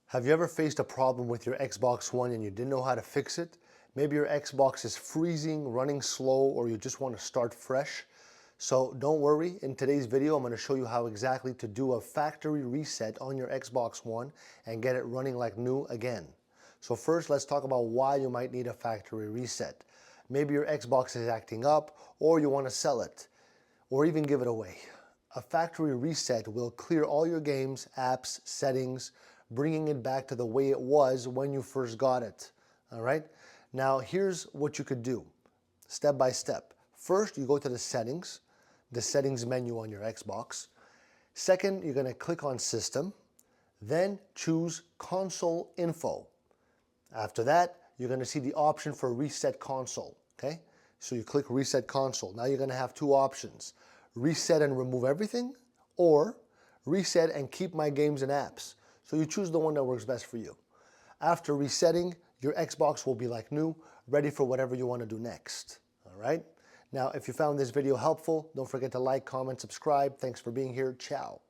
Have you ever faced a problem with your Xbox One and you didn't know how to fix it? Maybe your Xbox is freezing, running slow, or you just want to start fresh. So don't worry, in today's video I'm going to show you how exactly to do a factory reset on your Xbox One and get it running like new again. So first let's talk about why you might need a factory reset. Maybe your Xbox is acting up, or you want to sell it, or even give it away. A factory reset will clear all your games, apps, settings, bringing it back to the way it was when you first got it. All right? Now, here's what you could do, step by step. First, you go to the settings menu on your Xbox. Second, you're going to click on System, then choose Console Info. After that, you're going to see the option for Reset Console. Okay? So you click Reset Console. Now you're going to have two options: reset and remove everything, or reset and keep my games and apps. So you choose the one that works best for you. After resetting, your Xbox will be like new, ready for whatever you want to do next. All right? Now, if you found this video helpful, don't forget to like, comment, subscribe. Thanks for being here. Ciao.